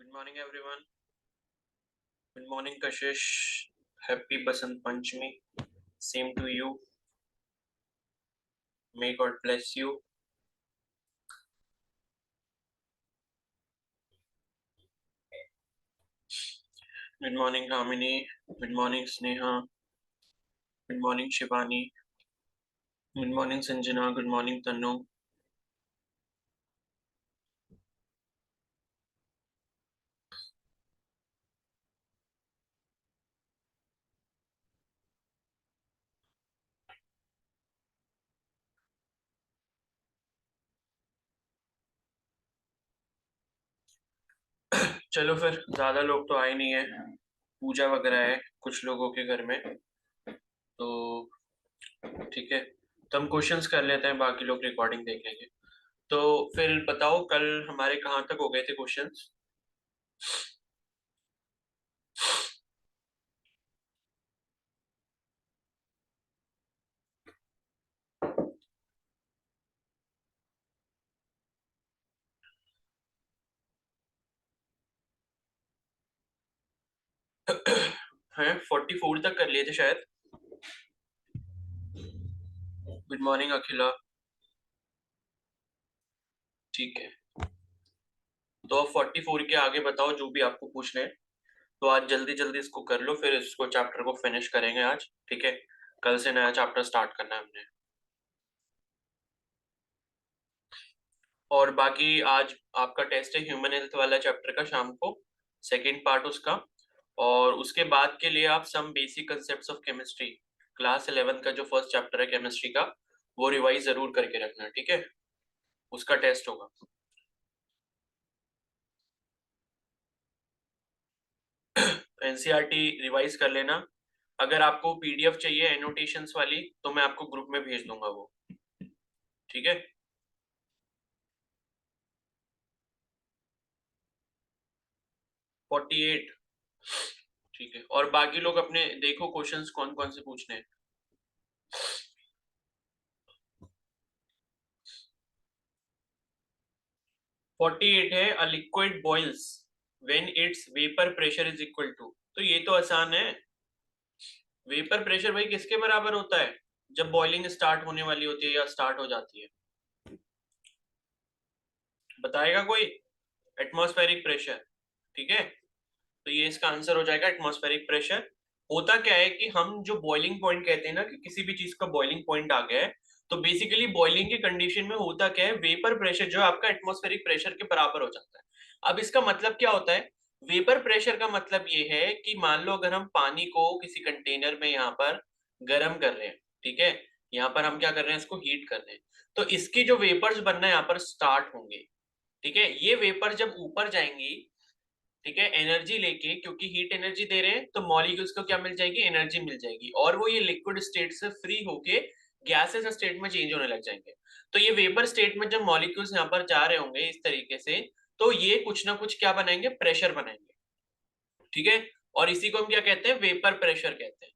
Good morning, everyone. Good morning, Kashish. Happy Basant Panchami. Same to you. May God bless you. Good morning, Ramini. Good morning, Sneha. Good morning, Shivani. Good morning, Sanjana. Good morning, Tanu. चलो फिर, ज्यादा लोग तो आए नहीं है, पूजा वगैरह है कुछ लोगों के घर में, तो ठीक है। तो हम क्वेश्चंस कर लेते हैं, बाकी लोग रिकॉर्डिंग देख लेंगे। तो फिर बताओ, कल हमारे कहाँ तक हो गए थे क्वेश्चंस? हैं, 44 तक कर लिए थे शायद। गुड मॉर्निंग अखिला। ठीक है, तो अब 44 के आगे बताओ जो भी आपको पूछना है। तो आज जल्दी जल्दी इसको कर लो, फिर इसको चैप्टर को फिनिश करेंगे आज, ठीक है। कल से नया चैप्टर स्टार्ट करना है हमने। और बाकी आज आपका टेस्ट है ह्यूमन हेल्थ वाला चैप्टर का, शाम को सेकेंड पार्ट उसका। और उसके बाद के लिए आप some basic concepts of chemistry, class 11 का जो फर्स्ट चैप्टर है केमिस्ट्री का, वो रिवाइज जरूर करके रखना, ठीक है। उसका टेस्ट होगा। एनसीईआरटी रिवाइज कर लेना। अगर आपको पीडीएफ चाहिए एनोटेशंस वाली, तो मैं आपको ग्रुप में भेज दूंगा वो, ठीक है। 48। ठीक है, और बाकी लोग अपने देखो क्वेश्चंस कौन कौन से पूछने हैं। 48 है, a liquid boils when its vapour pressure is equal to. तो ये तो आसान है। वेपर प्रेशर भाई किसके बराबर होता है जब बॉइलिंग स्टार्ट होने वाली होती है या स्टार्ट हो जाती है? बताएगा कोई? एटमॉस्फेरिक प्रेशर, ठीक है। तो ये इसका आंसर हो जाएगा, एटमॉस्फेरिक प्रेशर। होता क्या है कि हम जो बॉइलिंग पॉइंट कहते हैं ना, कि किसी भी चीज का बॉइलिंग पॉइंट आ गया है, तो बेसिकली बॉइलिंग की कंडीशन में होता क्या है, वेपर प्रेशर जो है आपका एटमॉस्फेरिक प्रेशर के बराबर हो जाता है। अब इसका मतलब क्या होता है? वेपर प्रेशर का मतलब ये है कि मान लो अगर हम पानी को किसी कंटेनर में यहाँ पर गर्म कर रहे हैं, ठीक है, यहाँ पर हम क्या कर रहे हैं, इसको हीट कर रहे हैं, तो इसकी जो वेपर्स बनना यहाँ पर स्टार्ट होंगे, ठीक है। ये वेपर जब ऊपर जाएंगी, ठीक है, एनर्जी लेके, क्योंकि हीट एनर्जी दे रहे हैं, तो मॉलिक्यूल्स को क्या मिल जाएगी, एनर्जी मिल जाएगी, और वो ये लिक्विड स्टेट से फ्री होके गैसेस स्टेट में चेंज होने लग जाएंगे। तो ये वेपर स्टेट में जब मॉलिक्यूल्स यहाँ पर जा रहे होंगे इस तरीके से, तो ये कुछ ना कुछ क्या बनाएंगे, प्रेशर बनाएंगे, ठीक है। और इसी को हम क्या कहते हैं, वेपर प्रेशर कहते हैं।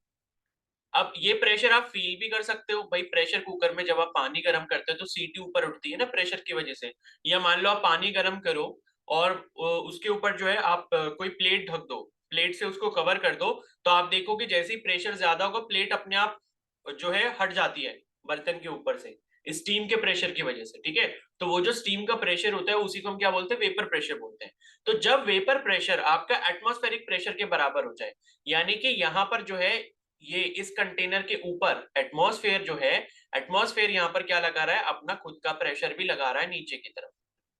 अब ये प्रेशर आप फील भी कर सकते हो भाई, प्रेशर कुकर में जब आप पानी गर्म करते हो तो सीटी ऊपर उठती है ना प्रेशर की वजह से। या मान लो आप पानी गर्म करो और उसके ऊपर जो है आप कोई प्लेट ढक दो, प्लेट से उसको कवर कर दो, तो आप देखो कि जैसे ही प्रेशर ज्यादा होगा, प्लेट अपने आप जो है हट जाती है बर्तन के ऊपर से, स्टीम के प्रेशर की वजह से, ठीक है। तो वो जो स्टीम का प्रेशर होता है उसी को हम क्या बोलते हैं, वेपर प्रेशर बोलते हैं। तो जब वेपर प्रेशर आपका एटमॉस्फेरिक प्रेशर के बराबर हो जाए, यानी कि यहाँ पर जो है, ये इस कंटेनर के ऊपर एटमॉस्फेयर जो है, एटमॉस्फेयर यहाँ पर क्या लगा रहा है, अपना खुद का प्रेशर भी लगा रहा है नीचे की तरफ,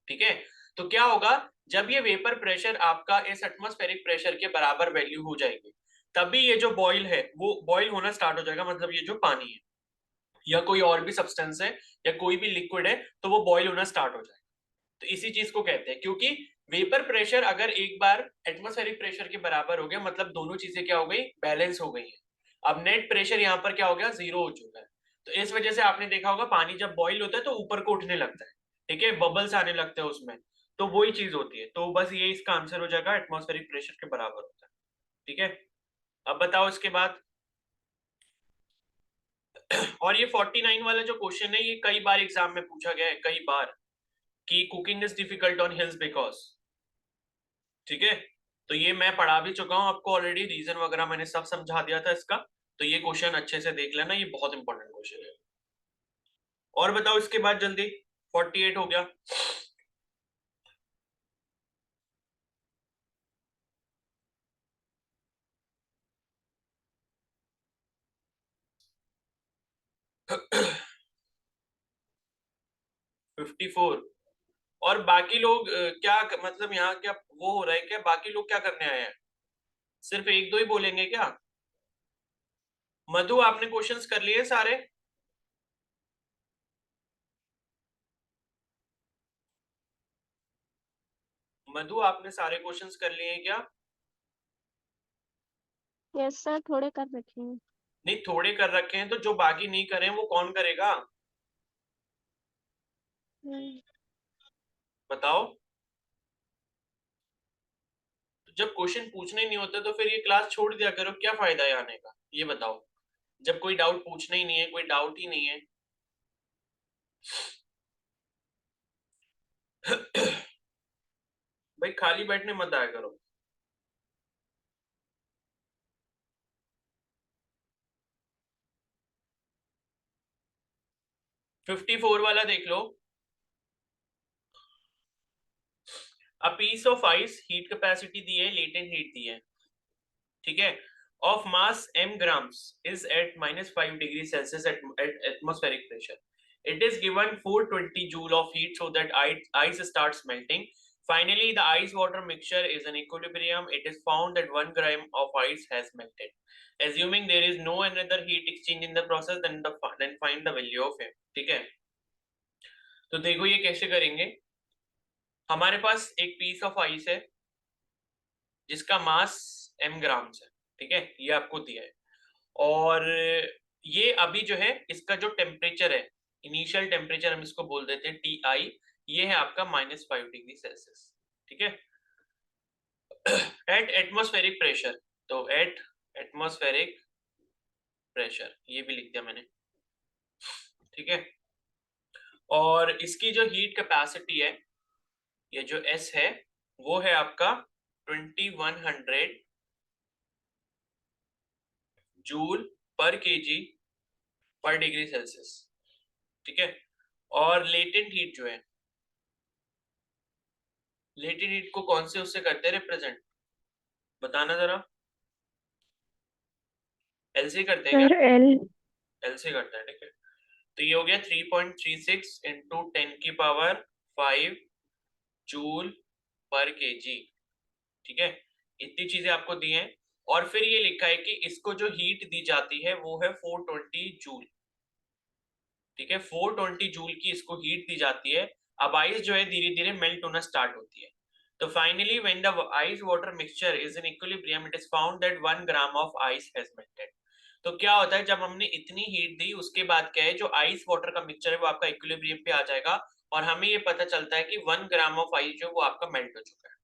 ठीक है। तो क्या होगा, जब ये वेपर प्रेशर आपका इस एटमॉस्फेरिक प्रेशर के बराबर वैल्यू हो जाएगी, तभी ये जो बॉईल है वो बॉईल होना स्टार्ट हो जाएगा, मतलब ये जो पानी है या कोई और भी सब्सटेंस है या कोई भी लिक्विड है, तो वो बॉईल होना स्टार्ट हो जाएगा। तो इसी चीज को कहते हैं, क्योंकि वेपर प्रेशर अगर एक बार एटमॉस्फेरिक प्रेशर के बराबर हो गया, मतलब दोनों चीजें क्या हो गई, बैलेंस हो गई है। अब नेट प्रेशर यहाँ पर क्या हो गया, जीरो हो चुका है। तो इस वजह से आपने देखा होगा पानी जब बॉईल होता है तो ऊपर को उठने लगता है, ठीक है, बबल्स आने लगते हैं उसमें। तो वही चीज होती है, तो बस ये इसका आंसर हो जाएगा, एटमॉस्फेरिक प्रेशर के बराबर होता है, ठीक है। अब बताओ इसके बाद। और ये 49 वाला जो क्वेश्चन है, ये कई बार एग्जाम में पूछा गया है, कई बार, कि cooking is difficult on hills because, ठीक है, तो ये मैं पढ़ा भी चुका हूँ आपको ऑलरेडी, रीजन वगैरह मैंने सब समझा दिया था इसका। तो ये क्वेश्चन अच्छे से देख लेना, ये बहुत इंपॉर्टेंट क्वेश्चन है। और बताओ इसके बाद जल्दी, 48 हो गया। Fifty four. और बाकी लोग क्या मतलब यहाँ क्या वो हो रहा है क्या, बाकी लोग क्या करने आए हैं? सिर्फ एक दो ही बोलेंगे क्या? मधु आपने क्वेश्चंस कर लिए सारे? मधु आपने सारे क्वेश्चंस कर लिए हैं क्या? यस सर, थोड़े कर रखे हैं। नहीं, थोड़े कर रखे हैं तो जो बाकी नहीं करे वो कौन करेगा? हम्म, बताओ। तो जब क्वेश्चन पूछने ही नहीं होते तो फिर ये क्लास छोड़ दिया करो, क्या फायदा है आने का, ये बताओ। जब कोई डाउट पूछना ही नहीं है, कोई डाउट ही नहीं है। भाई खाली बैठने मत आया करो। 54 वाला देख लो। A piece of ice, heat capacity दी है, लेटेंट हीट दी है, ठीक है, of mass m grams is at -5 degrees Celsius at atmospheric pressure. It is given 420 joule of heat so that ice starts melting. Finally, the ice water mixture is in equilibrium. It is found that 1 gram of ice has melted. Assuming there is no another heat exchange in the process, then find the value of m. ठीक है, तो देखो ये कैसे करेंगे। हमारे पास एक piece of ice है जिसका मास m ग्राम्स है, ठीक है, ये आपको दिया है। और ये अभी जो है इसका जो टेम्परेचर है, इनिशियल टेम्परेचर हम इसको बोल देते हैं टी आई, ये है आपका -5 डिग्री सेल्सियस, ठीक है, एट एटमॉस्फेरिक प्रेशर। तो एट एटमॉस्फेरिक प्रेशर ये भी लिख दिया मैंने, ठीक है। और इसकी जो हीट कैपेसिटी है, ये जो एस है, वो है आपका 2100 जूल पर केजी पर डिग्री सेल्सियस, ठीक है। और लेटेंट हीट जो है, लेटेंट हीट को कौन से उससे करते हैं रिप्रेजेंट, बताना जरा। एल से करते हैं क्या? Sir L. एल से करते हैं, ठीक है। तो ये हो गया 3.36 इंटू 10 की पावर 5 जूल पर केजी, ठीक है। इतनी चीजें आपको दी हैं। और फिर ये लिखा है कि इसको जो हीट दी जाती है वो है 420 जूल, ठीक है, 420 जूल की इसको हीट दी जाती है। अब आइस जो है धीरे धीरे मेल्ट होना स्टार्ट होती है। तो finally when the ice water mixture is in equilibrium it is found that 1 gram of ice has melted. तो क्या होता है, जब हमने इतनी हीट दी उसके बाद क्या है, जो आइस वाटर का मिक्सचर है वो आपका इक्विलिब्रियम पे आ जाएगा, और हमें ये पता चलता है कि 1 ग्राम ऑफ आइस जो वो आपका मेल्ट हो चुका है,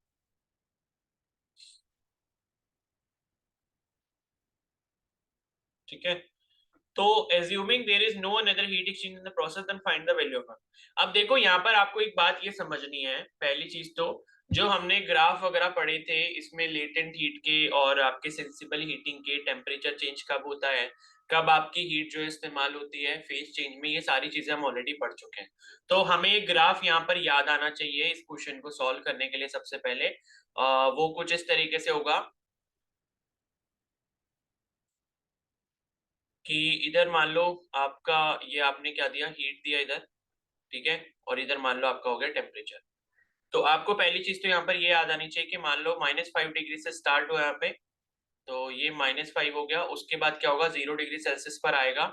ठीक है। तो assuming there is no another heat exchange in the process then find the value of. अब देखो यहाँ पर आपको एक बात ये समझनी है, पहली चीज तो जो हमने ग्राफ वगैरह पढ़े थे इसमें लेटेंट हीट के और आपके सेंसिबल हीटिंग के टेम्परेचर चेंज कब होता है, कब आपकी हीट जो इस्तेमाल होती है फेज चेंज में, ये सारी चीजें हम ऑलरेडी पढ़ चुके हैं। तो हमें एक ग्राफ यहाँ पर याद आना चाहिए इस क्वेश्चन को सॉल्व करने के लिए। सबसे पहले वो कुछ इस तरीके से होगा कि इधर मान लो आपका, ये आपने क्या दिया, हीट दिया इधर, ठीक है, और इधर मान लो आपका हो गया टेम्परेचर। तो आपको पहली चीज तो यहाँ पर ये याद आनी चाहिए कि मान लो -5 डिग्री से स्टार्ट हुआ यहाँ पे, तो ये -5 हो गया, उसके बाद क्या होगा 0 डिग्री सेल्सियस पर आएगा,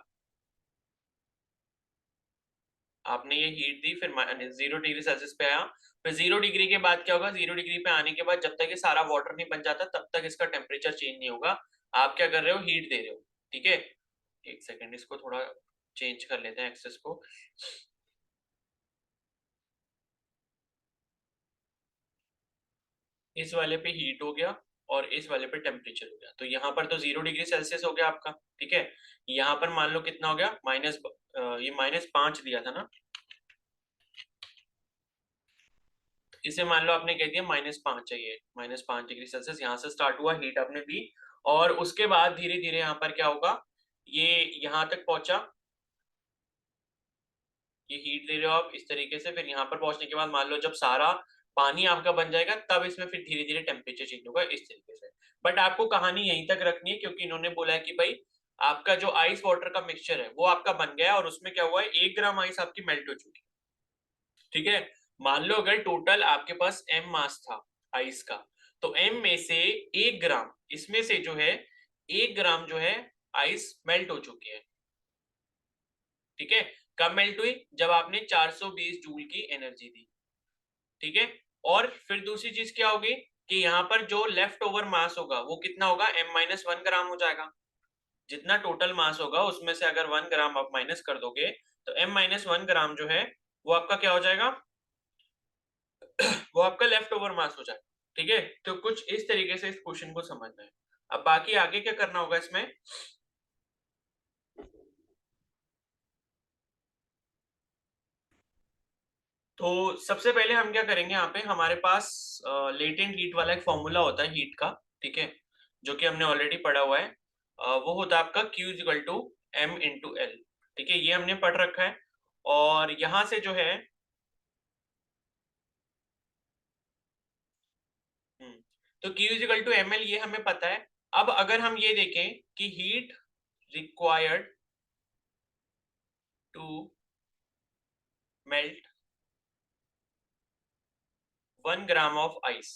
आपने ये हीट दी, फिर 0 डिग्री सेल्सियस पे आया, फिर 0 डिग्री के बाद क्या होगा, 0 डिग्री पे आने के बाद जब तक ये सारा वाटर नहीं बन जाता तब तक इसका टेम्परेचर चेंज नहीं होगा। आप क्या कर रहे हो, हीट दे रहे हो, ठीक है। एक सेकेंड, इसको थोड़ा चेंज कर लेते हैं एक्सेस को। इस वाले पे हीट हो गया और इस वाले पे टेम्परेचर हो गया, तो यहाँ पर तो 0 डिग्री सेल्सियस हो गया आपका, ठीक है। यहाँ पर मान लो कितना हो गया, ये -5 दिया था ना, इसे मान लो आपने कह दिया -5 चाहिए, -5 डिग्री सेल्सियस यहाँ से स्टार्ट हुआ, हीट आपने दी, और उसके बाद धीरे धीरे यहाँ पर क्या होगा, ये यहाँ तक पहुंचा, ये हीट दे रहे हो आप इस तरीके से, फिर यहाँ पर पहुंचने के बाद मान लो जब सारा पानी आपका बन जाएगा तब इसमें फिर धीरे धीरे टेम्परेचर चेंज होगा इस तरीके से। बट आपको कहानी यहीं तक रखनी है, क्योंकि इन्होंने बोला है कि भाई आपका जो आइस वाटर का मिक्सचर है वो आपका बन गया है, और उसमें क्या हुआ है, 1 ग्राम आइस आपकी मेल्ट हो चुकी है। ठीक है, मान लो अगर टोटल आपके पास m मास था आइस का, तो m में से 1 ग्राम, इसमें से जो है 1 ग्राम जो है आइस मेल्ट हो चुकी है। ठीक है, कब मेल्ट हुई, जब आपने 420 जूल की एनर्जी दी। ठीक है, और फिर दूसरी चीज क्या होगी कि यहाँ पर जो लेफ्ट ओवर मास होगा वो कितना होगा, m-1 ग्राम हो जाएगा। जितना टोटल मास होगा उसमें से अगर 1 ग्राम आप माइनस कर दोगे तो m-1 ग्राम जो है वो आपका क्या हो जाएगा, वो आपका लेफ्ट ओवर मास हो जाएगा। ठीक है, तो कुछ इस तरीके से इस क्वेश्चन को समझना है। अब बाकी आगे क्या करना होगा इसमें, तो सबसे पहले हम क्या करेंगे, यहाँ पे हमारे पास लेटेंट हीट वाला एक फॉर्मूला होता है हीट का। ठीक है, जो कि हमने ऑलरेडी पढ़ा हुआ है, वो होता है आपका Q equal to M into L. ठीक है, ये हमने पढ़ रखा है, और यहां से जो है तो Q equal to M L ये हमें पता है। अब अगर हम ये देखें कि heat required to melt 1 gram of ice,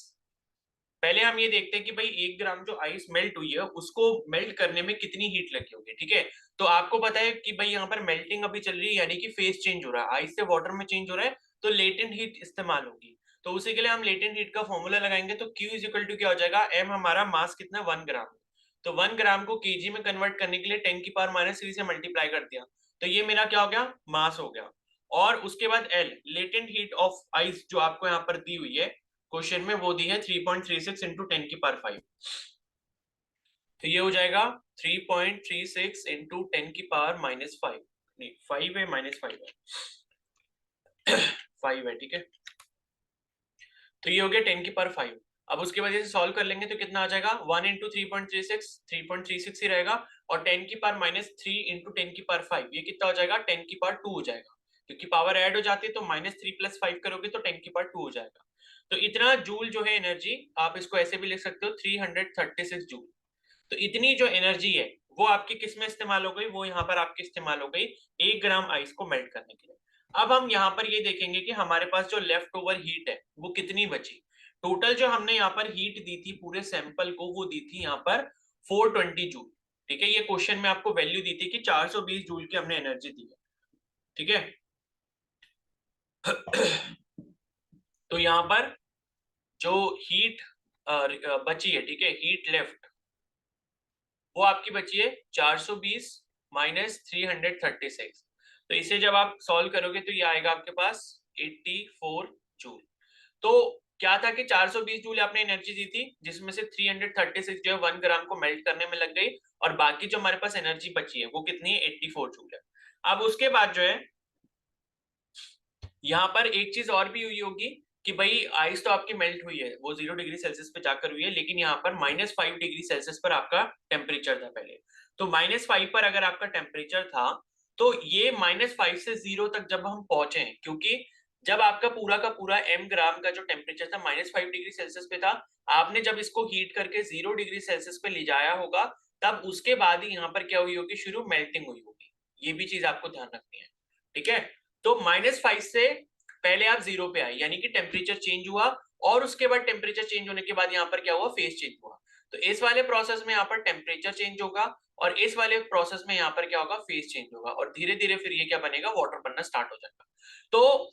पहले हम ये देखते हैं कि भाई 1 ग्राम जो आइस मेल्ट हुई है उसको मेल्ट करने में कितनी हीट लगी होगी। ठीक है, तो आपको पता है कि भाई यहाँ पर मेल्टिंग अभी चल रही है, यानी कि फेज चेंज हो रहा है, आइस से वाटर में चेंज हो रहा है, तो लेटेंट हीट इस्तेमाल होगी। तो उसी के लिए हम लेटेंट हीट का फॉर्मूला लगाएंगे, तो Q इज इक्वल टू क्या हो जाएगा, M हमारा मास कितना, 1 ग्राम, तो 1 ग्राम को केजी में कन्वर्ट करने के लिए 10⁻³ से मल्टीप्लाई कर दिया, तो ये मेरा क्या हो गया, मास हो गया। और उसके बाद L latent heat of ice जो आपको यहाँ पर दी हुई है क्वेश्चन में, वो दी है 3.36 इंटू 10⁻5, तो ये हो जाएगा 3.36 इंटू 10⁻⁻5, नहीं 5 है, -5 है 5 है। ठीक है, तो ये हो गया 10⁻5। अब उसके वजह से सॉल्व कर लेंगे तो कितना आ जाएगा, 1 इंटू 3.36 ही रहेगा, और 10⁻³ इंटू 10⁻5 ये कितना हो जाएगा, 10⁻2 हो जाएगा, क्योंकि पावर ऐड हो जाती है तो -3 + 5 करोगे तो 10⁻2 हो जाएगा। तो इतना जूल जो है एनर्जी, आप इसको ऐसे भी लिख सकते हो 336 जूल। तो इतनी जो एनर्जी है वो आपकी किस में इस्तेमाल हो गई, वो यहाँ पर आपकी इस्तेमाल हो गई 1 ग्राम आइस को मेल्ट करने के लिए। अब हम यहाँ पर ये देखेंगे कि हमारे पास जो लेफ्ट ओवर हीट है वो कितनी बची। टोटल जो हमने यहाँ पर हीट दी थी पूरे सैंपल को, वो दी थी यहाँ पर 420 जूल। ठीक है, ये क्वेश्चन में आपको वैल्यू दी थी कि 420 जूल की हमने एनर्जी दी है। ठीक है तो यहाँ पर जो हीट बची है, ठीक है, हीट लेफ्ट, वो आपकी बची है 420 माइनस 336। तो इसे जब आप सॉल्व करोगे तो ये आएगा आपके पास 84 जूल। तो क्या था कि 420 जूल आपने एनर्जी दी थी, जिसमें से 336 जो है 1 ग्राम को मेल्ट करने में लग गई, और बाकी जो हमारे पास एनर्जी बची है वो कितनी है, 84 जूल है। अब उसके बाद जो है यहाँ पर एक चीज और भी हुई होगी कि भाई आइस तो आपकी मेल्ट हुई है, वो 0 डिग्री सेल्सियस पे जाकर हुई है, लेकिन यहाँ पर -5 डिग्री सेल्सियस पर आपका टेम्परेचर था पहले। तो -5 पर अगर आपका टेम्परेचर था, तो ये -5 से 0 तक जब हम पहुंचे, क्योंकि जब आपका पूरा का पूरा m ग्राम का जो टेम्परेचर था -5 डिग्री सेल्सियस पे था, आपने जब इसको हीट करके 0 डिग्री सेल्सियस पे ले जाया होगा, तब उसके बाद ही यहाँ पर क्या हुई होगी, शुरू मेल्टिंग हुई होगी। ये भी चीज आपको ध्यान रखनी है। ठीक है, तो -5 से पहले आप 0 पे आए, यानी कि टेम्परेचर चेंज हुआ, और उसके बाद टेम्परेचर चेंज होने के बाद यहाँ पर क्या हुआ, फेज चेंज हुआ। तो इस वाले प्रोसेस में यहाँ पर टेम्परेचर चेंज होगा, और इस वाले प्रोसेस में यहाँ पर क्या होगा, फेज चेंज होगा, और धीरे धीरे फिर ये क्या बनेगा, वाटर बनना स्टार्ट हो जाएगा। तो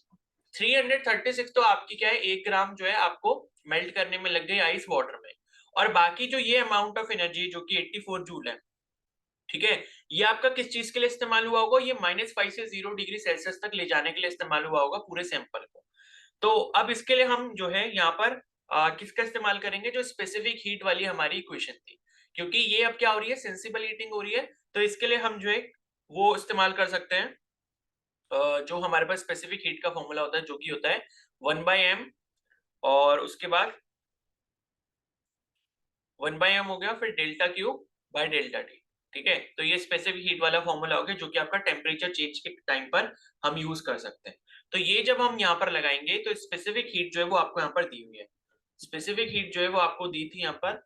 336 तो आपकी क्या है, 1 ग्राम जो है आपको मेल्ट करने में लग गई आइस वाटर में, और बाकी जो ये अमाउंट ऑफ एनर्जी जो कि 84 जूल है, ठीक है, ये आपका किस चीज के लिए इस्तेमाल हुआ होगा, ये -5 से 0 डिग्री सेल्सियस तक ले जाने के लिए इस्तेमाल हुआ होगा पूरे सैंपल को। तो अब इसके लिए हम जो है यहाँ पर किसका इस्तेमाल करेंगे, जो स्पेसिफिक हीट वाली हमारी इक्वेशन थी, क्योंकि ये अब क्या हो रही है, सेंसिबल हीटिंग हो रही है, तो इसके लिए हम जो है वो इस्तेमाल कर सकते हैं, जो हमारे पास स्पेसिफिक हीट का फॉर्मूला होता है, जो कि होता है 1/m और उसके बाद 1/m हो गया, फिर delta Q by delta T. ठीक है, तो ये स्पेसिफिक हीट वाला फॉर्मूला हो गया जो कि आपका टेम्परेचर चेंज के टाइम पर हम यूज कर सकते हैं। तो ये जब हम यहाँ पर लगाएंगे तो स्पेसिफिक हीट जो है वो आपको यहाँ पर दी हुई है। स्पेसिफिक हीट जो है वो आपको दी थी यहाँ पर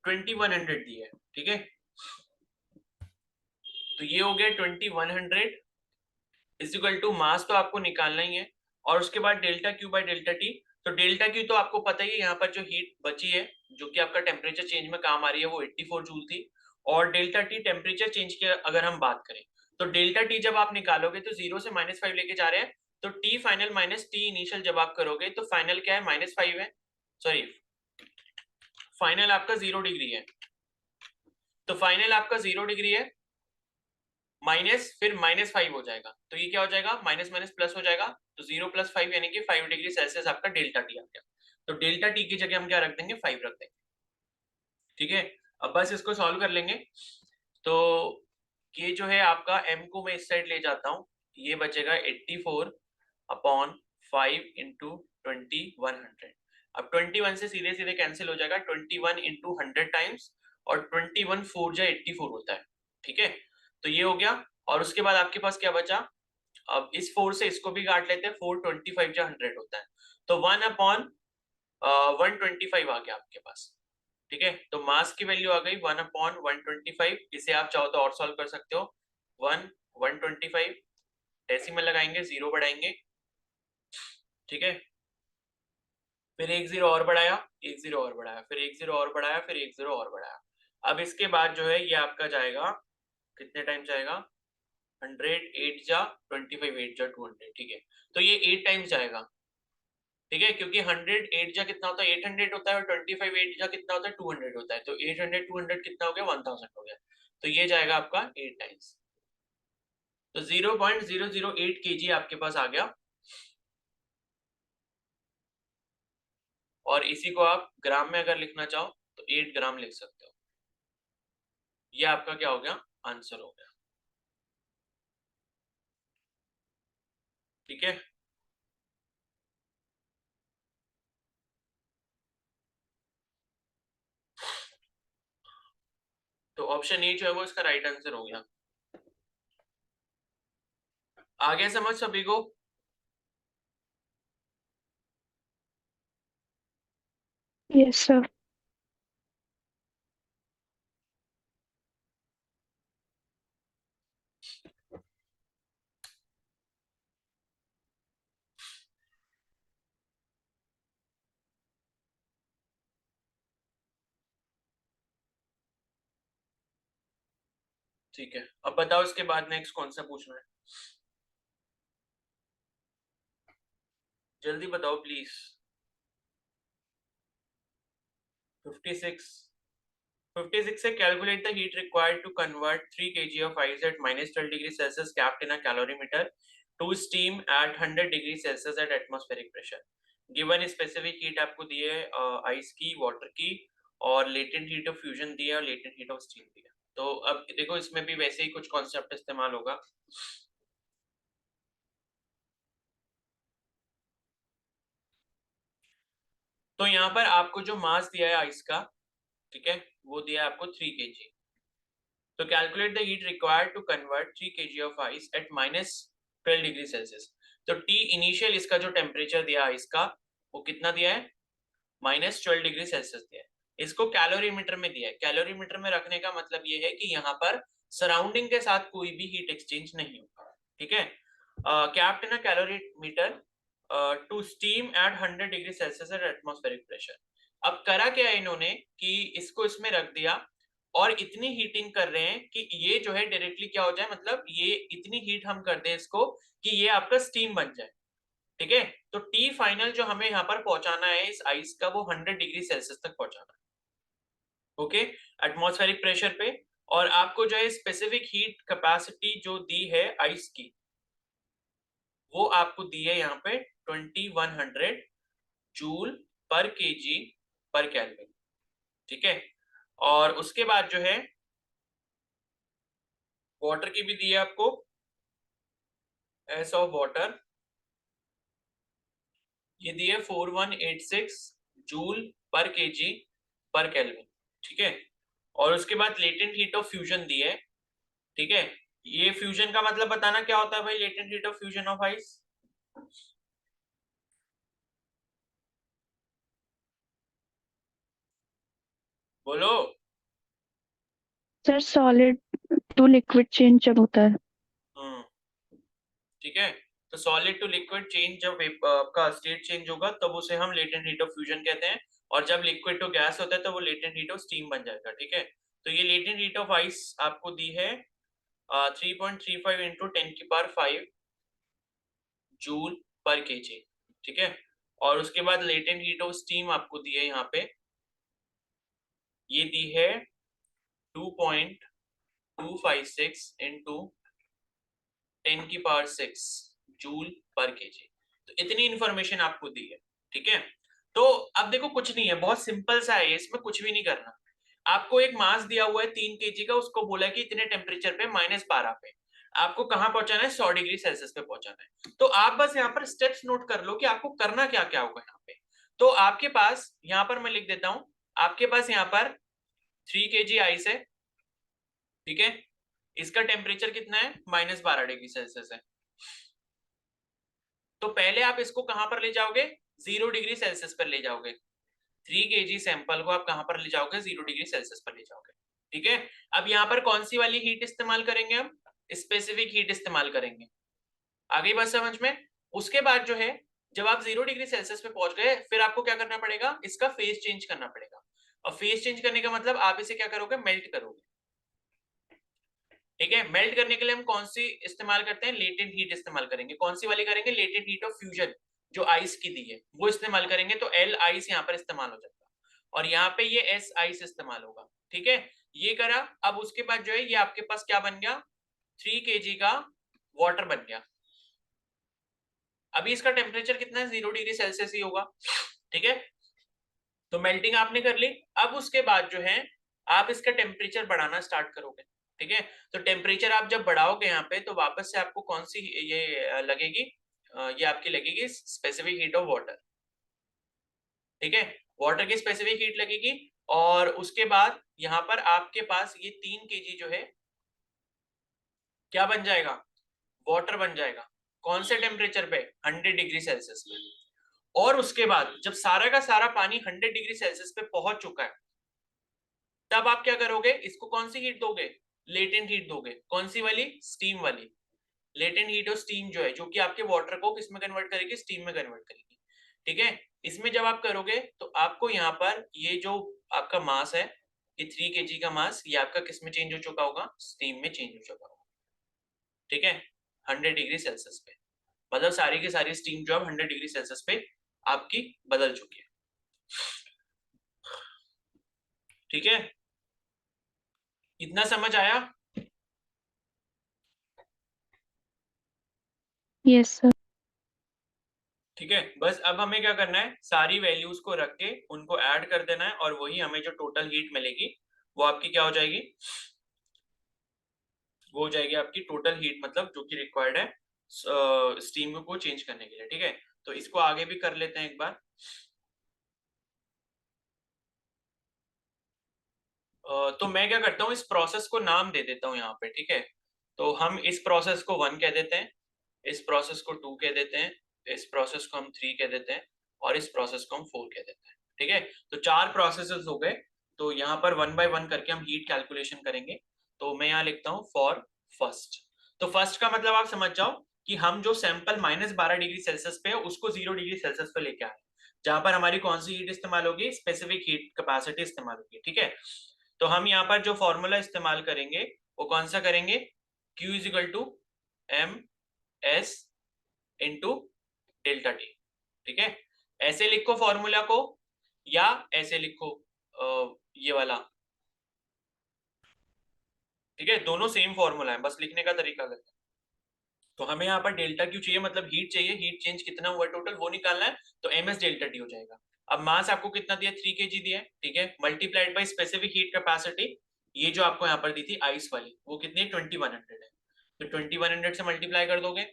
2100 दी है। ठीक है, तो ये हो गया 2100 इज इक्वल टू मास तो आपको निकालना ही है, और उसके बाद delta Q by delta T. तो डेल्टा क्यू तो आपको पता ही है, यहाँ पर जो हीट बची है जो कि आपका टेम्परेचर चेंज में काम आ रही है वो 84 जूल थी। और डेल्टा टी टेम्परेचर चेंज की अगर हम बात करें तो डेल्टा टी जब आप निकालोगे तो 0 से -5 लेके जा रहे हैं, तो T final minus T initial जब आप करोगे तो फाइनल क्या है, -5 है। सॉरी, फाइनल आपका 0 डिग्री है। तो फाइनल आपका 0 डिग्री है, माइनस फिर -5 हो जाएगा, तो ये क्या हो जाएगा, माइनस माइनस प्लस हो जाएगा, तो 0 + 5 यानी कि 5 डिग्री सेल्सियस आपका डेल्टा टी आ गया। तो डेल्टा टी की जगह हम क्या रख देंगे, 5 रख देंगे। ठीक है, अब बस इसको सॉल्व कर लेंगे। तो ये जो है आपका m को मैं इस साइड ले जाता हूँ, ये बचेगा 84/5 इंटू 2100। अब 21 से सीधे सीधे कैंसिल हो जाएगा, 21 इंटू 100 टाइम्स, और 21 4 जा 84 होता है। ठीक है, तो ये हो गया। और उसके बाद आपके पास क्या बचा, अब इस 4 से इसको भी काट लेते हैं, 425 जा 100 होता है, तो 1/125 आ गया आपके पास। ठीक है, तो मास की वैल्यू आ गई 1/125। इसे आप चाहो तो और सॉल्व कर सकते हो, 1/125 डेसिमल लगाएंगे, 0 बढ़ाएंगे। ठीक है, फिर एक 0 और बढ़ाया, एक 0 और बढ़ाया, फिर एक 0 और बढ़ाया, फिर एक 0 और बढ़ाया। अब इसके बाद जो है ये आपका जाएगा, कितने टाइम जाएगा, 100 8 जा 25 8 जा 200। ठीक है, तो ये 8 टाइम्स जाएगा। ठीक है, क्योंकि 100 8 जा कितना होता है, 800 होता है, और 25 8 जा कितना होता है, 200 होता है, तो 800 200 कितना हो गया, 1000 हो गया। तो ये जाएगा आपका 8 टाइम्स, तो 0.008 kg आपके पास आ गया। और इसी को आप ग्राम में अगर लिखना चाहो तो 8 ग्राम लिख सकते हो। ये आपका क्या हो गया, आंसर हो गया। ठीक है, तो ऑप्शन ए जो है वो इसका राइट आंसर हो गया। आगे समझ सभी को। Yes sir. ठीक है, अब बताओ इसके बाद नेक्स्ट कौन सा पूछना है, जल्दी बताओ प्लीज। 56। 56 से calculate the heat required to convert 3 kg of ice at -12 degree Celsius capped in a calorimeter to steam at 100 degree Celsius at atmospheric pressure. Given specific heat आपको दी है आइस की, वाटर की, और लेटेंट हीट ऑफ फ्यूजन दी है, और latent heat of steam दी है। तो अब देखो इसमें भी वैसे ही कुछ कॉन्सेप्ट इस्तेमाल होगा। तो यहाँ पर आपको जो मास दिया है आइस का, ठीक है, वो दिया है आपको 3 kg। तो calculate the heat required to convert 3 kg of ice at -12 degree Celsius. तो टी इनिशियल इसका जो टेम्परेचर दिया है आइस का, वो कितना दिया है, -12 डिग्री सेल्सियस दिया है। इसको कैलोरीमीटर में दिया है। कैलोरीमीटर में रखने का मतलब ये है कि यहाँ पर सराउंडिंग के साथ कोई भी हीट एक्सचेंज नहीं होगा। ठीक है, capped in a calorimeter to steam at 100 degree Celsius at atmospheric pressure. अब करा क्या है इन्होंने कि इसको इसमें रख दिया, और इतनी हीटिंग कर रहे हैं कि ये जो है डायरेक्टली क्या हो जाए, मतलब ये इतनी हीट हम कर दें इसको कि ये आपका स्टीम बन जाए। ठीक है, तो टी फाइनल जो हमें यहाँ पर पहुंचाना है इस आइस का, वो 100 डिग्री सेल्सियस तक पहुंचाना है। ओके, एटमॉस्फेरिक प्रेशर पे। और आपको जो है स्पेसिफिक हीट कैपेसिटी जो दी है आइस की, वो आपको दी है यहाँ पे 2100 जूल पर केजी पर केल्विन। ठीक है, और उसके बाद जो है वाटर की भी दी है आपको, एस ऑफ वाटर, ये दिए 4186 जूल पर केजी पर केल्विन, ठीक है। और उसके बाद लेटेंट हीट ऑफ फ्यूजन दी है, ठीक है। ये फ्यूजन का मतलब बताना क्या होता है भाई, latent heat of fusion of ice. बोलो। Sir solid to liquid change जब होता है। हम्म, ठीक है। तो सॉलिड टू लिक्विड चेंज जब आपका स्टेट चेंज होगा तब उसे हम लेटेंट हीट ऑफ फ्यूजन कहते हैं। और जब लिक्विड टू गैस होता है तो वो लेटेंट हीट ऑफ स्टीम बन जाएगा, ठीक है। तो ये लेटेंट हीट ऑफ आइस आपको दी है 3.35 इंटू 10⁵ जूल पर केजी, ठीक है। और उसके बाद लेटेंट हीट ऑफ स्टीम आपको दी है यहाँ पे, ये दी है 2.256 इंटू 10⁶ जूल पर केजी। तो इतनी इंफॉर्मेशन आपको दी है, ठीक है। तो अब देखो कुछ नहीं है, बहुत सिंपल सा है, इसमें कुछ भी नहीं करना। आपको एक मास दिया हुआ है 3 केजी का, उसको बोला कि इतने टेम्परेचर पे -12 पे आपको कहाँ पहुंचाना है, 100 डिग्री सेल्सियस पे पहुंचाना है। तो आप बस यहाँ पर स्टेप्स नोट कर लो कि आपको करना क्या क्या होगा यहाँ पे। तो आपके पास यहाँ पर मैं लिख देता हूं, आपके पास यहाँ पर 3 केजी आइस है, ठीक है। इसका टेम्परेचर कितना है, -12 डिग्री सेल्सियस है। तो पहले आप इसको कहां पर ले जाओगे, 0 डिग्री सेल्सियस पर ले जाओगे। 3 केजी सैंपल को आप कहां पर ले जाओगे, 0 डिग्री सेल्सियस पर ले जाओगे, ठीक है। अब यहाँ पर कौन सी वाली हीट इस्तेमाल करेंगे हम, स्पेसिफिक हीट इस्तेमाल करेंगे। आगे बात समझ में। उसके बाद जो है, जब आप 0 डिग्री सेल्सियस पे पहुंच गए, फिर आपको क्या करना पड़ेगा, इसका फेज चेंज करना पड़ेगा। और फेज चेंज करने का मतलब आप इसे क्या करोगे, मेल्ट करोगे, ठीक है। मेल्ट करने के लिए हम कौन सी इस्तेमाल करते हैं, लेटेंट हीट इस्तेमाल करेंगे। कौन सी वाली करेंगे, लेटेंट हीट ऑफ फ्यूजन, जो आइस की दी है वो इस्तेमाल करेंगे। तो एल आइस यहाँ पर इस्तेमाल हो जाएगा, और यहाँ पे ये एस आइस इस्तेमाल होगा, ठीक है। ये करा, अब उसके बाद जो है ये आपके पास क्या बन गया, 3 केजी का वाटर बन गया। अभी इसका टेम्परेचर कितना है, 0 डिग्री सेल्सियस ही होगा, ठीक है। तो मेल्टिंग आपने कर ली। अब उसके बाद जो है आप इसका टेम्परेचर बढ़ाना स्टार्ट करोगे, ठीक है। तो टेम्परेचर आप जब बढ़ाओगे यहाँ पे, तो वापस से आपको कौन सी ये लगेगी, ये आपकी लगेगी स्पेसिफिक हीट ऑफ वाटर, ठीक है। वाटर की स्पेसिफिक हीट लगेगी। और उसके बाद यहाँ पर आपके पास ये 3 केजी जो है क्या बन जाएगा, वाटर बन जाएगा। कौन से टेम्परेचर पे, 100 डिग्री सेल्सियस पे। और उसके बाद जब सारा का सारा पानी 100 डिग्री सेल्सियस पे पहुंच चुका है, तब आप क्या करोगे, इसको कौन सी हीट दोगे, लेटेंट हीट दोगे। कौन सी वाली, स्टीम वाली। लेटेंट हीट और स्टीम जो है, जो कि आपके वाटर को किस में कन्वर्ट करेगी, स्टीम में कन्वर्ट करेगी, ठीक है। इसमें जब आप करोगे तो आपको यहाँ पर ये जो आपका मास है, ये 3 केजी का मास, ये आपका किस में चेंज हो चुका होगा, स्टीम में चेंज हो चुका होगा, ठीक है। 100 डिग्री सेल्सियस पे, मतलब सारी की सारी स्टीम जो है 100 डिग्री सेल्सियस पे आपकी बदल चुकी है, ठीक है। इतना समझ आया। Yes sir. ठीक है, बस अब हमें क्या करना है, सारी वैल्यूज को रख के उनको ऐड कर देना है, और वही हमें जो टोटल हीट मिलेगी वो आपकी क्या हो जाएगी, वो हो जाएगी आपकी टोटल हीट, मतलब जो कि रिक्वायर्ड है स्टीम को चेंज करने के लिए, ठीक है। तो इसको आगे भी कर लेते हैं एक बार। तो मैं क्या करता हूँ, इस प्रोसेस को नाम दे देता हूँ यहाँ पे, ठीक है। तो हम इस प्रोसेस को 1 कह देते हैं, इस प्रोसेस को 2 कह देते हैं, इस प्रोसेस को हम 3 कह देते हैं, और इस प्रोसेस को हम 4 कह देते हैं, ठीक है। तो 4 प्रोसेसेस हो गए। तो यहाँ पर 1 बाय 1 करके हम हीट कैलकुलेशन करेंगे। तो मैं यहाँ लिखता हूँ फॉर फर्स्ट। तो फर्स्ट का मतलब आप समझ जाओ कि हम जो सैंपल -12 डिग्री सेल्सियस पे है उसको 0 डिग्री सेल्सियस पे लेके आए, जहां पर हमारी कौन सी हीट इस्तेमाल होगी, स्पेसिफिक हीट कैपेसिटी इस्तेमाल होगी, ठीक है। तो हम यहाँ पर जो फॉर्मूला इस्तेमाल करेंगे वो कौन सा करेंगे, Q is equal to M S into delta T, ठीक है। ऐसे लिखो फॉर्मूला को, या ऐसे लिखो ये वाला, ठीक है। दोनों सेम फॉर्मूला है, बस लिखने का तरीका अलग है। तो हमें यहाँ पर डेल्टा क्यू चाहिए, मतलब हीट चाहिए, हीट चेंज कितना हुआ टोटल वो निकालना है। तो एम एस डेल्टा टी हो जाएगा। अब मास आपको कितना दिया, 3 केजी दिया है, ठीक है। Multiplied by specific heat capacity, ये जो आपको यहाँ पर दी थी आइस वाली, वो कितनी 2100 है। तो 2100 से मल्टीप्लाई कर दोगे,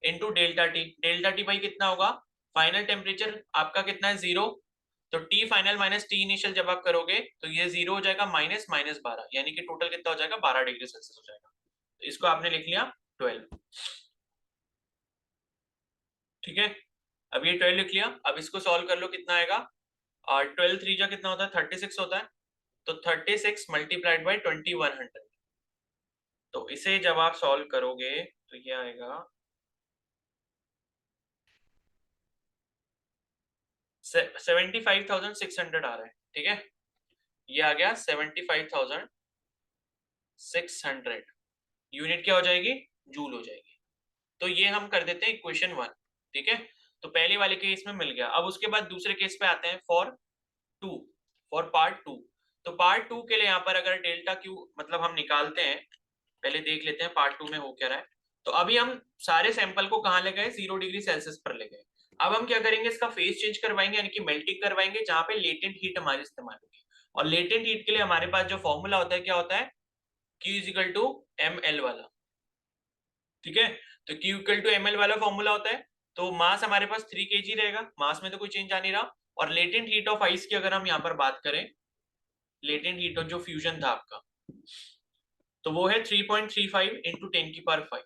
into delta T. Delta T भाई कितना होगा, फाइनल टेम्परेचर आपका कितना है 0, तो T final minus T initial जब आप करोगे तो ये 0 हो जाएगा, माइनस माइनस 12, यानी कि टोटल कितना हो जाएगा 12 डिग्री सेल्सियस हो जाएगा। तो इसको आपने लिख लिया 12। ठीक है, अब ये 12 लिख लिया। अब इसको सॉल्व कर लो, कितना आएगा, और 12 3 जा कितना होता है 36 होता है, तो 36 मल्टीप्लाइड बाई 2100। तो इसे जब आप सॉल्व करोगे तो ये आएगा 75,600 आ रहा है। ठीक है, ये आ गया 75,600। यूनिट क्या हो जाएगी, जूल हो जाएगी। तो ये हम कर देते हैं इक्वेशन 1। ठीक है, तो पहले वाले केस में मिल गया। अब उसके बाद दूसरे केस पे आते हैं, for two, for part two. तो पार्ट टू के लिए यहाँ पर अगर डेल्टा क्यू मतलब हम निकालते हैं, पहले देख लेते हैं पार्ट टू में हो क्या रहा है। तो अभी हम सारे सैंपल को कहाँ ले गए, 0 डिग्री सेल्सियस पर ले गए। अब हम क्या करेंगे, इसका फेज चेंज करवाएंगे, यानी कि मेल्टिंग करवाएंगे, जहां पे लेटेंट हीट हमारी इस्तेमाल होगी। और लेटेंट हीट के लिए हमारे पास जो फॉर्मूला होता है क्या होता है, Q is equal to ml वाला। ठीक है, तो Q इक्वल टू ml वाला फॉर्मूला होता है। तो मास हमारे पास 3 kg रहेगा, मास में तो कोई चेंज आ नहीं रहा। और लेटेंट हीट ऑफ आइस की अगर हम यहाँ पर बात करें, लेटेंट हीट ऑफ जो फ्यूजन था आपका, तो वो है 3.35 इंटू 10 की पावर 5।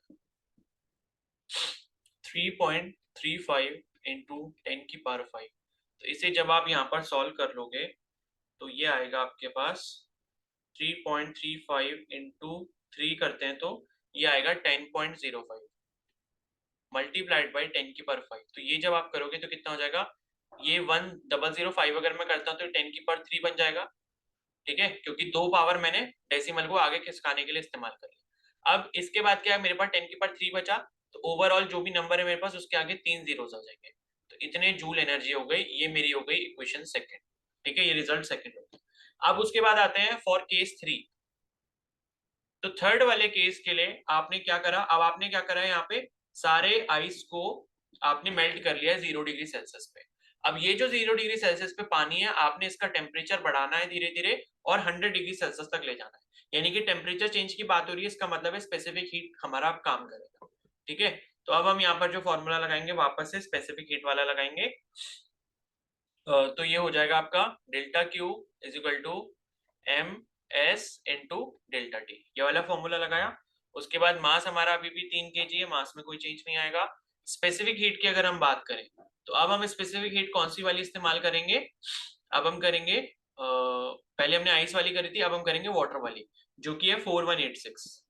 3.35 इंटू 10 की पावर 5। तो इसे जब आप यहाँ पर सॉल्व कर लोगे तो ये आएगा आपके पास 3.35 इंटू 3 करते हैं तो ये आएगा 10.05 मल्टीप्लाइड बाई 10 की पावर 5। तो ये जब आप करोगे तो कितना हो जाएगा, ये 1005 अगर मैं करता हूँ तो 10 की पावर 3 बन जाएगा। ठीक है, क्योंकि 2 पावर मैंने डेसिमल को आगे खिसकाने के लिए इस्तेमाल कर लिया। अब इसके बाद क्या है, मेरे पास 10 की पावर 3 बचा, तो ओवरऑल जो भी नंबर है मेरे पास उसके आगे 3 जीरोस आ जाएंगे। तो इतने जूल एनर्जी हो गई, ये मेरी हो गई इक्वेशन सेकंड। ठीक है, ये रिजल्ट सेकंड हो गया। अब उसके बाद आते हैं फॉर केस 3। तो थर्ड वाले केस के लिए आपने क्या करा, अब आपने क्या करा है, यहाँ पे सारे आइस को आपने मेल्ट कर लिया है 0 डिग्री सेल्सियस पे। अब ये जो 0 डिग्री सेल्सियस पे पानी है, आपने इसका टेम्परेचर बढ़ाना है धीरे धीरे और 100 डिग्री सेल्सियस तक ले जाना है। यानी कि टेम्परेचर चेंज की बात हो रही है, इसका मतलब है स्पेसिफिक हीट हमारा अब काम करेगा। ठीक है, तो अब हम यहाँ पर जो फॉर्मूला लगाएंगे वापस से स्पेसिफिक हीट वाला लगाएंगे। तो ये हो जाएगा आपका delta Q is equal to M S into delta T, ये वाला फॉर्मूला लगाया। उसके बाद मास हमारा अभी भी 3 kg है, मास में कोई चेंज नहीं आएगा। स्पेसिफिक हीट की अगर हम बात करें तो अब हम स्पेसिफिक हीट कौन सी वाली इस्तेमाल करेंगे, अब हम करेंगे पहले हमने आइस वाली करी थी, अब हम करेंगे वाटर वाली, जो कि है 4186।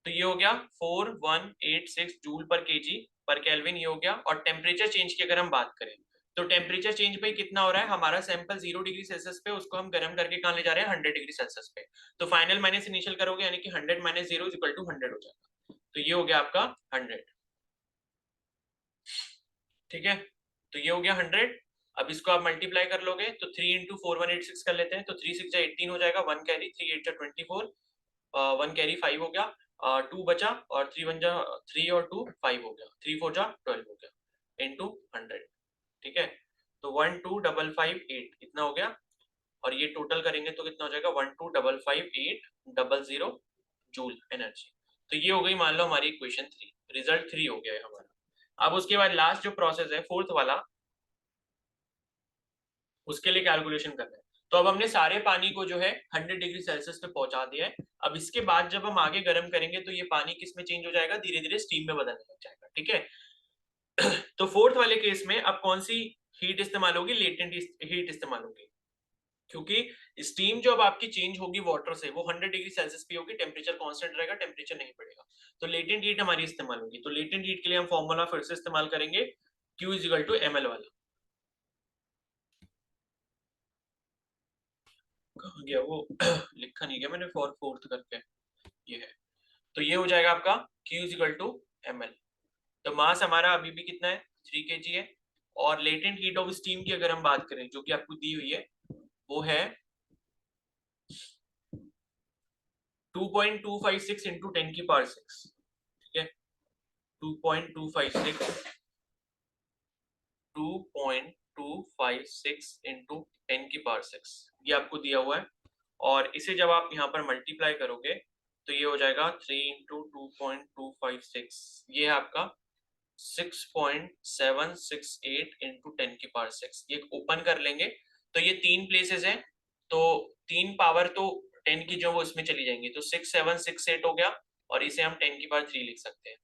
तो ये हो गया 4186 जूल पर केजी पर केल्विन, ये हो गया। और टेम्परेचर चेंज की अगर हम बात करें तो टेम्परेचर चेंज पे कितना हो रहा है, हमारा सैंपल 0 डिग्री सेल्सियस पे, उसको हम गर्म करके कहाँ ले जा रहे हैं 100 डिग्री सेल्सियस पे। तो फाइनल माइनस इनिशियल करोगे, यानी कि 100 माइनस 0 इक्वल टू 100 हो जाएगा। तो ये हो गया आपका 100। ठीक है, तो ये हो गया 100। अब इसको आप मल्टीप्लाई कर लोगे तो 3 इंटू 4186 कर लेते हैं, तो 3 6 18 हो जाएगा, 1 कैरी, 3 8 24, 1 कैरी 5 हो गया, 2 बचा, और 3 1 जा 3 और 2 5 हो गया, 3 4 जा 12 हो गया इंटू 100। ठीक है, तो 12558 इतना हो गया। और ये टोटल करेंगे तो कितना हो जाएगा 1255800 जूल एनर्जी। तो ये हो गई मान लो हमारी इक्वेशन 3, रिजल्ट 3 हो गया है हमारा। अब उसके बाद लास्ट जो प्रोसेस है फोर्थ वाला, उसके लिए कैलकुलेशन करना है। तो अब हमने सारे पानी को जो है 100 डिग्री सेल्सियस पे पहुंचा दिया है। अब इसके बाद जब हम आगे गर्म करेंगे तो ये पानी किस में चेंज हो जाएगा, धीरे धीरे स्टीम में बदलने लग जाएगा। ठीक है, तो फोर्थ वाले केस में अब कौन सी हीट इस्तेमाल होगी, लेटेंट हीट इस्तेमाल होगी, क्योंकि स्टीम जो अब आपकी चेंज होगी वाटर से वो 100 डिग्री सेल्सियस पे होगी, टेम्परेचर कांस्टेंट रहेगा, टेम्परेचर नहीं बढ़ेगा। तो लेटेंट हीट हमारी इस्तेमाल होगी। तो लेटेंट हीट के लिए हम फॉर्मूला फिर से इस्तेमाल करेंगे, Q is equal to ml वाला। कहाँ गया वो लिखा नहीं गया मैंने फॉर फोर्थ करके, ये है। तो ये हो जाएगा आपका Q is equal to ml। तो मास हमारा अभी भी कितना है 3 kg है। और लेटेंट हीट ऑफ स्टीम की अगर हम बात करें जो कि आपको दी हुई है, वो है 2.256 इंटू 10 की पावर 6। ठीक है, 2.256 2.256 इंटू 10 की पावर 6 ये आपको दिया हुआ है। और इसे जब आप यहाँ पर मल्टीप्लाई करोगे तो ये हो जाएगा 3 × 2.256, ये है आपका 6.768 इंटू 10⁶। ये ओपन कर लेंगे तो ये 3 प्लेसेस हैं, तो 3 पावर तो 10 की जो वो इसमें चली जाएंगी, तो 6768 हो गया, और इसे हम 10⁻³ लिख सकते हैं।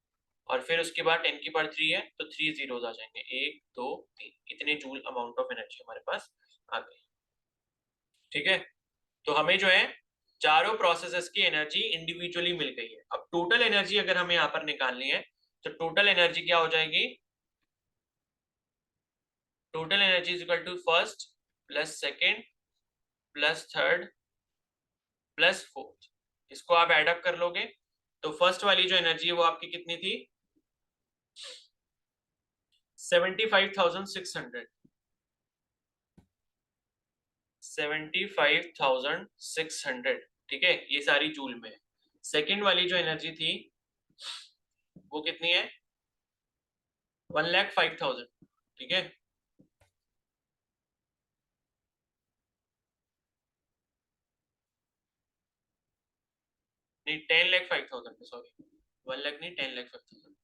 और फिर उसके बाद 10⁻³ है तो 3 जीरोस आ जाएंगे, 1 2 3, इतने जूल अमाउंट ऑफ एनर्जी हमारे पास आ गई। ठीक है, तो हमें जो है चारों प्रोसेसेस की एनर्जी इंडिविजुअली मिल गई है। अब टोटल एनर्जी अगर हमें यहाँ पर निकालनी है तो टोटल एनर्जी क्या हो जाएगी? Total energy is equal to first plus second plus third plus fourth. इसको आप एडअप कर लोगे तो फर्स्ट वाली जो एनर्जी है वो आपकी कितनी थी? 75,600। 75,600, ठीक है, ये सारी जूल में। सेकेंड वाली जो एनर्जी थी वो कितनी है? 1,05,000, ठीक है। नहीं, 10,05,000, सॉरी, 1 लाख नहीं, 10,05,000।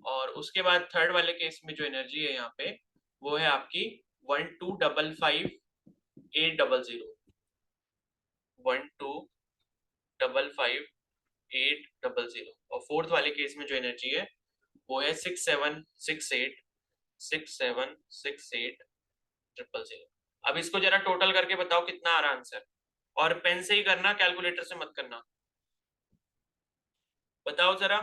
और उसके बाद थर्ड वाले केस में जो एनर्जी है यहाँ पे वो है आपकी 12,55,800। 12,55,800। और फोर्थ वाले केस में जो एनर्जी है वो है 6,768,6,768,000। अब इसको जरा टोटल करके बताओ कितना आ रहा आंसर, और पेन से ही करना, कैलकुलेटर से मत करना। बताओ जरा।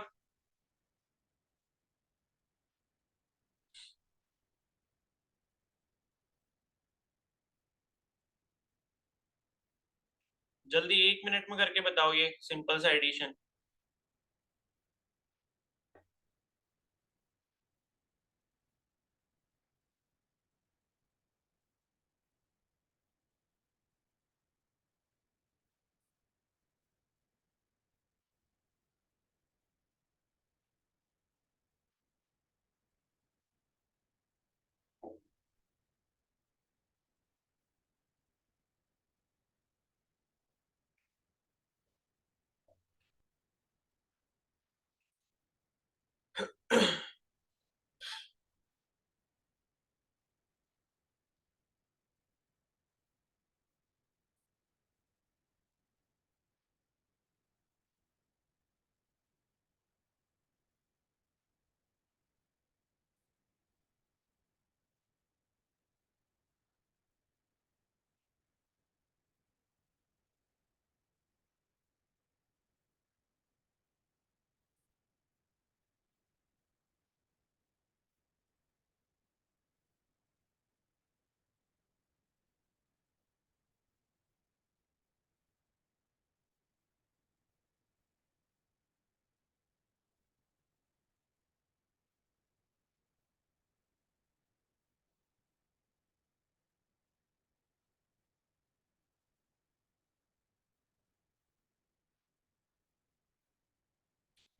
जल्दी 1 मिनट में करके बताओ ये सिंपल सा एडिशन।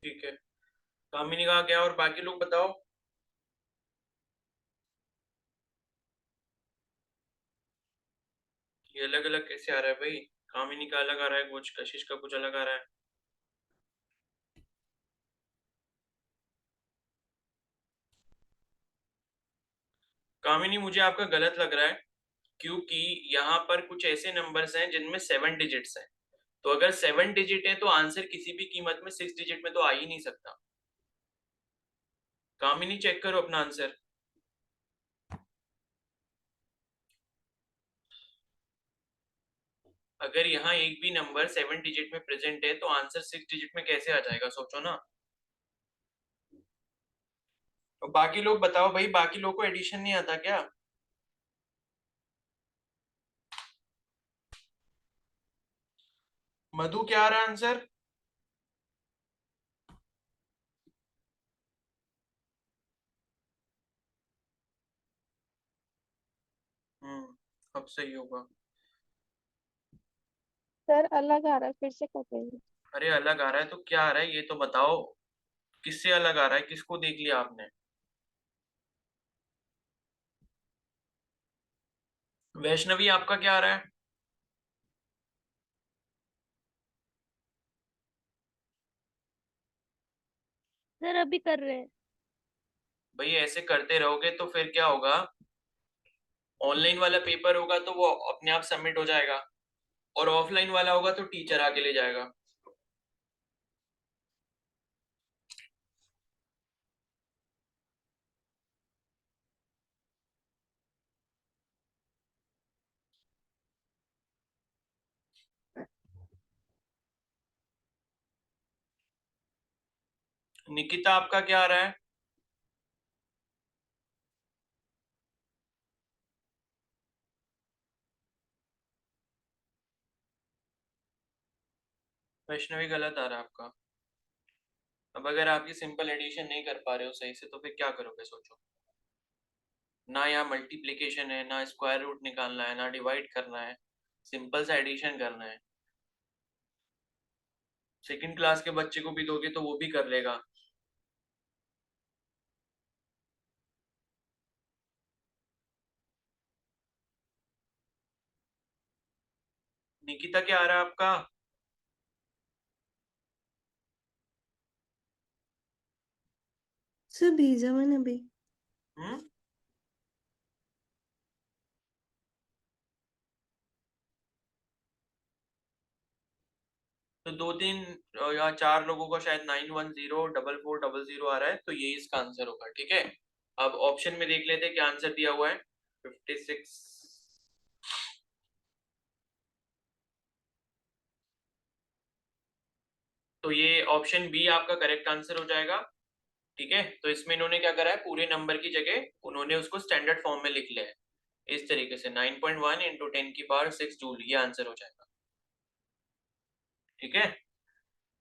ठीक है, कामिनी का क्या, और बाकी लोग बताओ। ये अलग अलग कैसे आ रहा है भाई? कामिनी का अलग आ रहा है कुछ, कशिश का कुछ अलग आ रहा है। कामिनी मुझे आपका गलत लग रहा है, क्योंकि यहाँ पर कुछ ऐसे नंबर्स हैं जिनमें 7 डिजिट्स हैं, तो अगर 7 डिजिट है तो आंसर किसी भी कीमत में 6 डिजिट में तो आ ही नहीं सकता। कामिनी चेक करो अपना आंसर। अगर यहाँ एक भी नंबर 7 डिजिट में प्रेजेंट है तो आंसर 6 डिजिट में कैसे आ जाएगा, सोचो ना। तो बाकी लोग बताओ भाई, बाकी लोग को एडिशन नहीं आता क्या? मधु क्या आ रहा है आंसर? अब सही होगा। सर अलग आ रहा है, फिर से कटेंगे। अरे अलग आ रहा है तो क्या आ रहा है ये तो बताओ, किससे अलग आ रहा है, किसको देख लिया आपने? वैष्णवी आपका क्या आ रहा है? सर अभी कर रहे हैं। भाई ऐसे करते रहोगे तो फिर क्या होगा, ऑनलाइन वाला पेपर होगा तो वो अपने आप सबमिट हो जाएगा, और ऑफलाइन वाला होगा तो टीचर आके ले जाएगा। निकिता आपका क्या आ रहा है? वैष्णवी गलत आ रहा है आपका। अब अगर आपकी सिंपल एडिशन नहीं कर पा रहे हो सही से तो फिर क्या करोगे सोचो। ना यहाँ मल्टीप्लिकेशन है, ना स्क्वायर रूट निकालना है, ना डिवाइड करना है, सिंपल सा एडिशन करना है। सेकंड क्लास के बच्चे को भी दोगे तो वो भी कर लेगा। निकिता क्या आ रहा है आपका? सर भेजा मैंने अभी। हम्म। तो दो तीन या चार लोगों का शायद 91044400 आ रहा है, तो ये इसका आंसर होगा। ठीक है, अब ऑप्शन में देख लेते हैं क्या आंसर दिया हुआ है। 56। तो ये ऑप्शन बी आपका करेक्ट आंसर हो जाएगा। ठीक है, तो इसमें इन्होंने क्या करा है, पूरे नंबर की जगह उन्होंने उसको स्टैंडर्ड फॉर्म में लिख लिया है इस तरीके से, 9.1 इंटू 10 की पावर 6 जूल, ये आंसर हो जाएगा। ठीक है,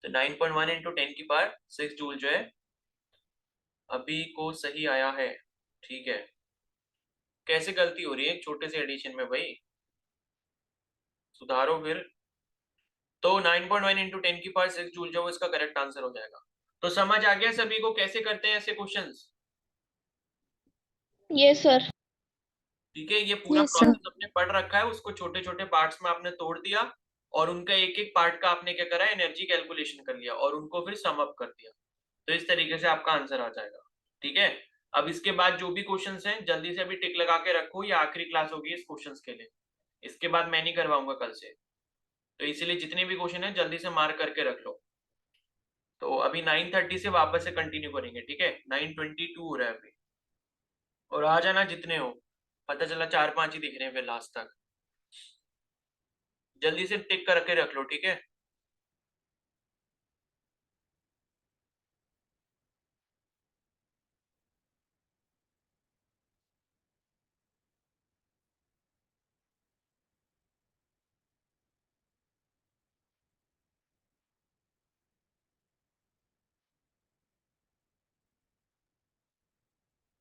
तो 9.1 इंटू 10 की पावर 6 जूल जो है अभी को सही आया है। ठीक है, कैसे गलती हो रही है एक छोटे से एडिशन में भाई, सुधारो फिर। तो 9.1 इंटू 10 की पावर 6 जूल जो इसका करेक्ट आंसर हो जाएगा। तो समझ आ गया सभी को कैसे करते हैं ऐसे क्वेश्चंस? Yes sir. ठीक है, ये पूरा यस सर। प्रोसेस आपने पढ़ रखा है, उसको छोटे छोटे पार्ट्स में आपने तोड़ दिया, और उनका एक एक पार्ट का आपने क्या करा, एनर्जी कैलकुलेशन कर लिया और उनको फिर सम अप कर दिया। तो इस तरीके से आपका आंसर आ जाएगा। ठीक है, अब इसके बाद जो भी क्वेश्चंस हैं जल्दी से अभी टिक लगा के रखो, ये आखिरी क्लास होगी इस क्वेश्चंस के लिए, इसके बाद मैं नहीं करवाऊंगा कल से। तो इसीलिए जितने भी क्वेश्चन है जल्दी से मार्क करके रख लो। तो अभी 9:30 से वापस से कंटिन्यू करेंगे। ठीक है, 9:22 हो रहा है अभी, और आ जाना जितने हो, पता चला 4-5 ही दिख रहे हैं फिर लास्ट तक। जल्दी से टिक करके रख लो। ठीक है।